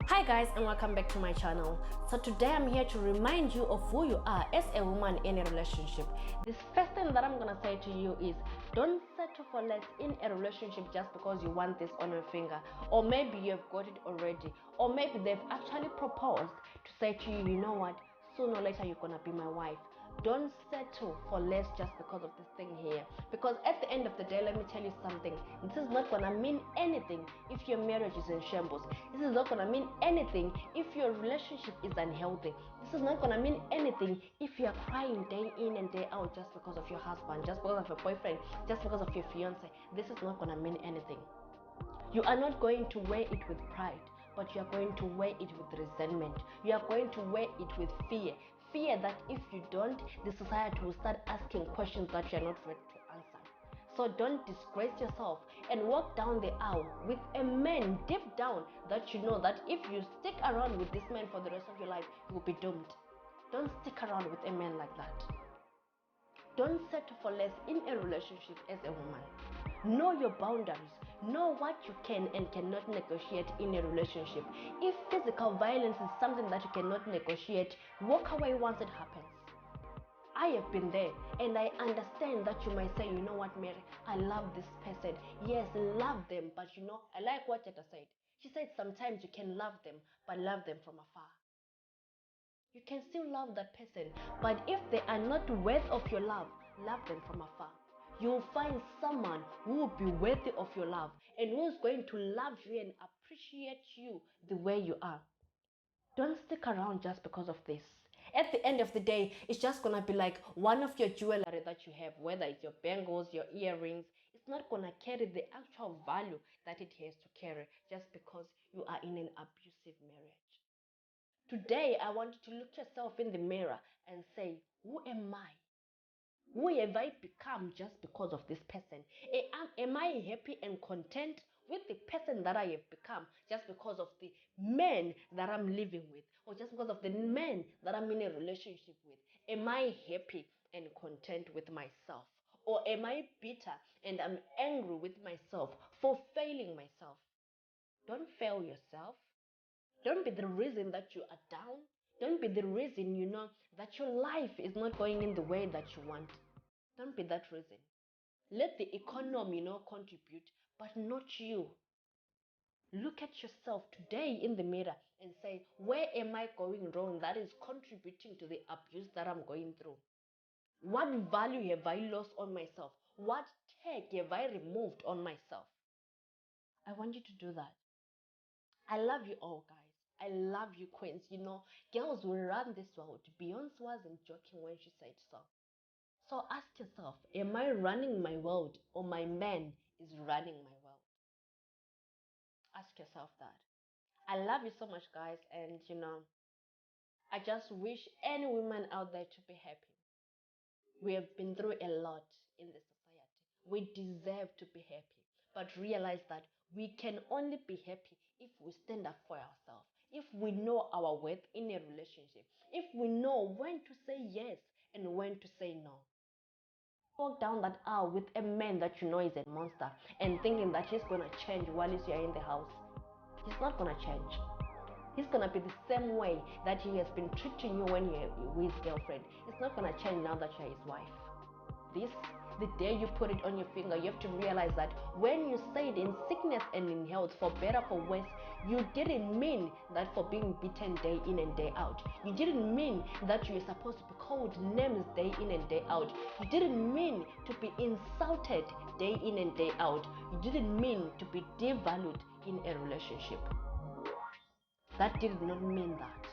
Hi guys, and welcome back to my channel. So today I'm here to remind you of who you are as a woman in a relationship. This first thing that I'm gonna say to you is don't settle for less in a relationship just because you want this on your finger, or maybe you've got it already, or maybe they've actually proposed to say to you, you know what, sooner or later you're gonna be my wife. Don't settle for less just because of this thing here, because at the end of the day, let me tell you something, this is not gonna mean anything if your marriage is in shambles. This is not gonna mean anything if your relationship is unhealthy. This is not gonna mean anything if you're crying day in and day out just because of your husband, just because of your boyfriend, just because of your fiance. This is not gonna mean anything. You are not going to wear it with pride, but you are going to wear it with resentment. You are going to wear it with fear. Fear that if you don't, the society will start asking questions that you are not ready to answer. So don't disgrace yourself and walk down the aisle with a man deep down that you know that if you stick around with this man for the rest of your life, you will be doomed. Don't stick around with a man like that. Don't settle for less in a relationship as a woman. Know your boundaries. Know what you can and cannot negotiate in a relationship. If physical violence is something that you cannot negotiate, walk away once it happens. I have been there and I understand that you might say, you know what, Mary, I love this person. Yes, love them, but you know, I like what Jetta said. She said sometimes you can love them, but love them from afar. You can still love that person, but if they are not worthy of your love, love them from afar. You'll find someone who will be worthy of your love and who's going to love you and appreciate you the way you are. Don't stick around just because of this. At the end of the day, it's just gonna be like one of your jewelry that you have, whether it's your bangles, your earrings, it's not gonna carry the actual value that it has to carry just because you are in an abusive marriage. Today, I want you to look yourself in the mirror and say, who am I? Who have I become just because of this person? Am I happy and content with the person that I have become just because of the man that I'm living with, or just because of the man that I'm in a relationship with? Am I happy and content with myself? Or am I bitter and I'm angry with myself for failing myself? Don't fail yourself. Don't be the reason that you are down. Don't be the reason, that your life is not going in the way that you want. Don't be that reason. Let the economy, contribute, but not you. Look at yourself today in the mirror and say, where am I going wrong that is contributing to the abuse that I'm going through? What value have I lost on myself? What tag have I removed on myself? I want you to do that. I love you all, guys. I love you, queens. Girls will run this world. Beyonce wasn't joking when she said so. So ask yourself, am I running my world or my man is running my world? Ask yourself that. I love you so much, guys. And, I just wish any woman out there to be happy. We have been through a lot in the society. We deserve to be happy. But realize that we can only be happy if we stand up for ourselves. If we know our worth in a relationship. If we know when to say yes and when to say no. Walk down that aisle with a man that you know is a monster and thinking that he's gonna change while you're in the house. He's not gonna change. He's gonna be the same way that he has been treating you when you're with his girlfriend. It's not gonna change now that you're his wife. The day you put it on your finger, you have to realize that when you said in sickness and in health, for better, for worse, you didn't mean that for being beaten day in and day out. You didn't mean that you're supposed to be called names day in and day out. You didn't mean to be insulted day in and day out. You didn't mean to be devalued in a relationship. That did not mean that.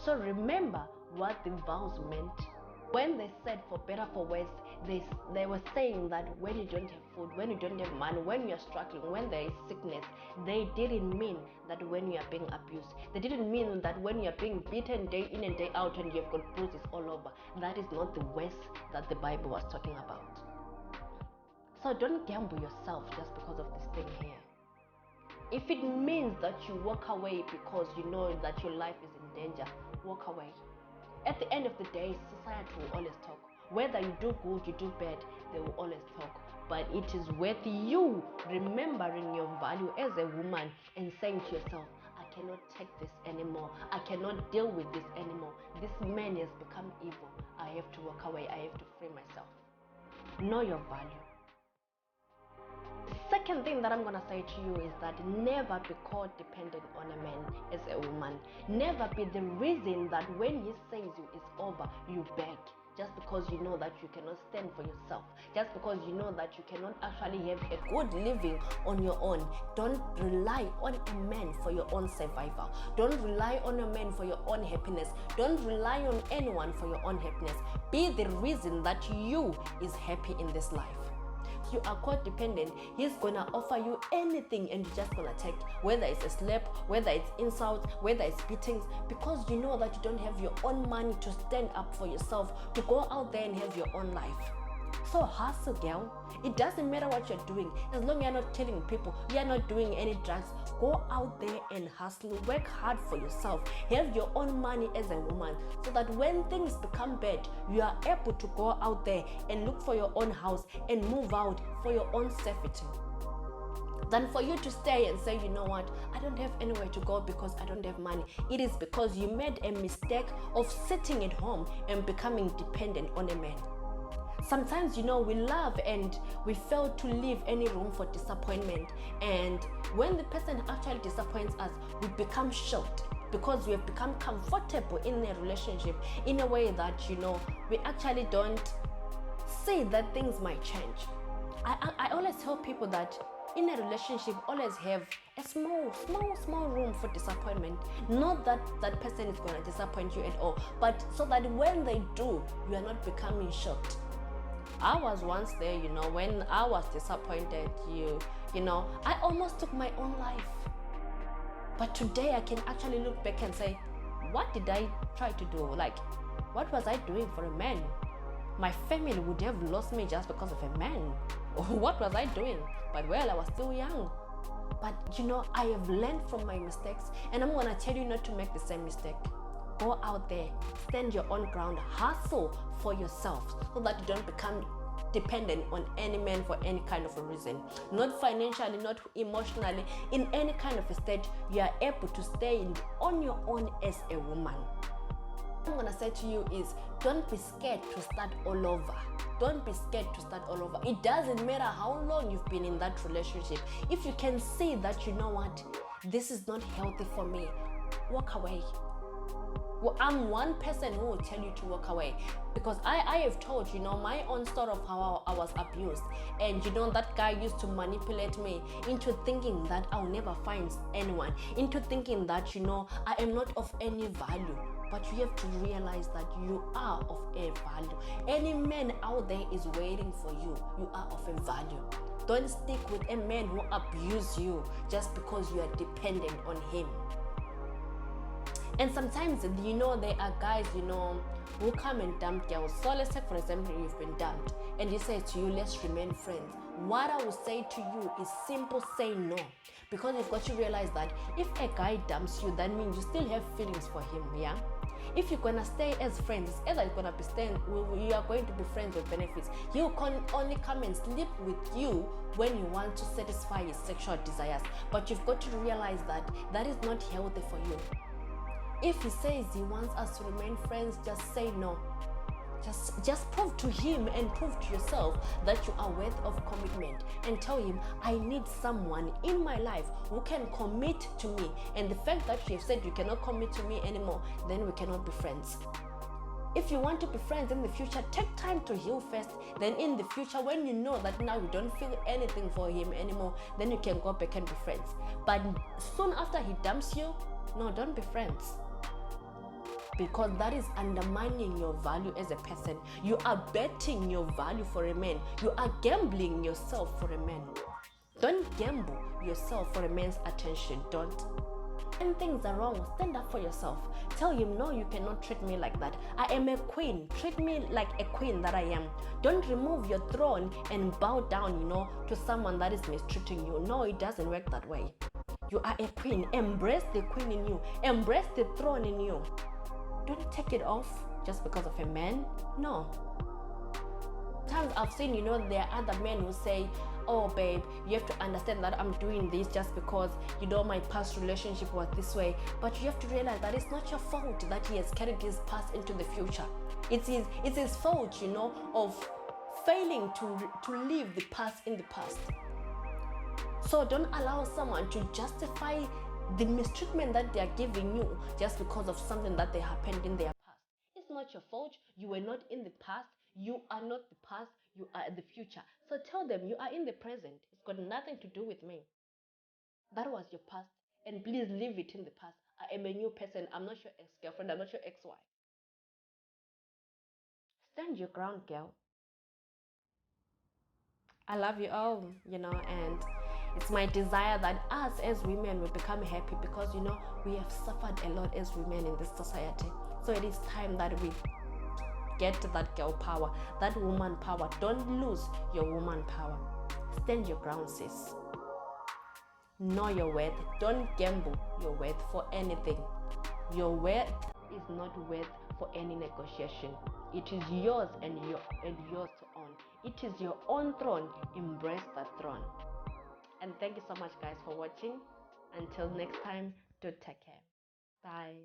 So remember what the vows meant. When they said for better, for worse, they were saying that when you don't have food, when you don't have money, when you're struggling, when there is sickness, they didn't mean that when you are being abused. They didn't mean that when you're being beaten day in and day out and you've got bruises all over. That is not the worst that the Bible was talking about. So don't gamble yourself just because of this thing here. If it means that you walk away because you know that your life is in danger, walk away. At the end of the day, society will always talk. Whether you do good, you do bad, they will always talk. But it is worth you remembering your value as a woman and saying to yourself, I cannot take this anymore. I cannot deal with this anymore. This man has become evil. I have to walk away. I have to free myself. Know your value. The second thing that I'm gonna say to you is that never be codependent on a man as a woman. Never be the reason that when he says you it's over, you beg. Just because you know that you cannot stand for yourself, just because you know that you cannot actually have a good living on your own. Don't rely on a man for your own survival. Don't rely on a man for your own happiness. Don't rely on anyone for your own happiness. Be the reason that you is happy in this life. You are codependent, he's gonna offer you anything and you're just gonna take, whether it's a slap, whether it's insults, whether it's beatings, because you know that you don't have your own money to stand up for yourself, to go out there and have your own life. So hustle, girl. It doesn't matter what you're doing, as long as you're not killing people, you're not doing any drugs. Go out there and hustle, work hard for yourself, have your own money as a woman, so that when things become bad, you are able to go out there and look for your own house and move out for your own safety, than for you to stay and say, you know what, I don't have anywhere to go because I don't have money. It is because you made a mistake of sitting at home and becoming dependent on a man. Sometimes, you know, we love and we fail to leave any room for disappointment. And when the person actually disappoints us, we become shocked because we have become comfortable in a relationship in a way that, you know, we actually don't see that things might change. I always tell people that in a relationship, always have a small room for disappointment. Not that that person is going to disappoint you at all, but so that when they do, you are not becoming shocked. I was once there, you know, when I was disappointed, you know, I almost took my own life. But today I can actually look back and say, what did I try to do? Like, what was I doing for a man? My family would have lost me just because of a man. What was I doing? But well, I was still young. But you know, I have learned from my mistakes, and I'm gonna tell you not to make the same mistake. Go out there, stand your own ground, hustle for yourself so that you don't become dependent on any man for any kind of a reason. Not financially, not emotionally, in any kind of a state, you are able to stay on your own as a woman. What I'm gonna say to you is, don't be scared to start all over. Don't be scared to start all over. It doesn't matter how long you've been in that relationship. If you can see that, you know what, this is not healthy for me, walk away. Well, I'm one person who will tell you to walk away, because I have told, you know, my own story of how I was abused. And you know, that guy used to manipulate me into thinking that I'll never find anyone, into thinking that, you know, I am not of any value. But you have to realize that you are of a value. Any man out there is waiting for you. You are of a value. Don't stick with a man who abuses you just because you are dependent on him. And sometimes, you know, there are guys, you know, who come and dump girls. So let's say, for example, you've been dumped and he says to you, let's remain friends. What I will say to you is simple, say no. Because you've got to realize that if a guy dumps you, that means you still have feelings for him, yeah? If you're gonna stay as friends, it's either you're gonna be staying, you are going to be friends with benefits. He can only come and sleep with you when you want to satisfy his sexual desires. But you've got to realize that that is not healthy for you. If he says he wants us to remain friends, just say no. Just prove to him and prove to yourself that you are worth of commitment, and tell him, I need someone in my life who can commit to me. And the fact that you have said you cannot commit to me anymore, then we cannot be friends. If you want to be friends in the future, take time to heal first. Then in the future, when you know that now you don't feel anything for him anymore, then you can go back and be friends. But soon after he dumps you, no, don't be friends. Because that is undermining your value as a person. You are betting your value for a man. You are gambling yourself for a man. Don't gamble yourself for a man's attention. Don't. When things are wrong, stand up for yourself. Tell him, no, you cannot treat me like that. I am a queen. Treat me like a queen that I am. Don't remove your throne and bow down, you know, to someone that is mistreating you. No, it doesn't work that way. You are a queen. Embrace the queen in you. Embrace the throne in you. Don't take it off just because of a man. No. Sometimes I've seen, you know, there are other men who say, oh babe, you have to understand that I'm doing this just because, you know, my past relationship was this way. But you have to realize that it's not your fault that he has carried his past into the future. It's his fault, you know, of failing to leave the past in the past. So don't allow someone to justify the mistreatment that they are giving you just because of something that they happened in their past. It's not your fault. You were not in the past. You are not the past. You are the future. So tell them you are in the present. It's got nothing to do with me. That was your past. And please leave it in the past. I am a new person. I'm not your ex-girlfriend. I'm not your ex-wife. Stand your ground, girl. I love you all, you know, and it's my desire that us as women will become happy because, you know, we have suffered a lot as women in this society. So it is time that we get that girl power, that woman power. Don't lose your woman power. Stand your ground, sis. Know your worth. Don't gamble your worth for anything. Your worth is not worth for any negotiation. It is yours and yours to own. It is your own throne. Embrace that throne. And thank you so much, guys, for watching. Until next time, do take care. Bye.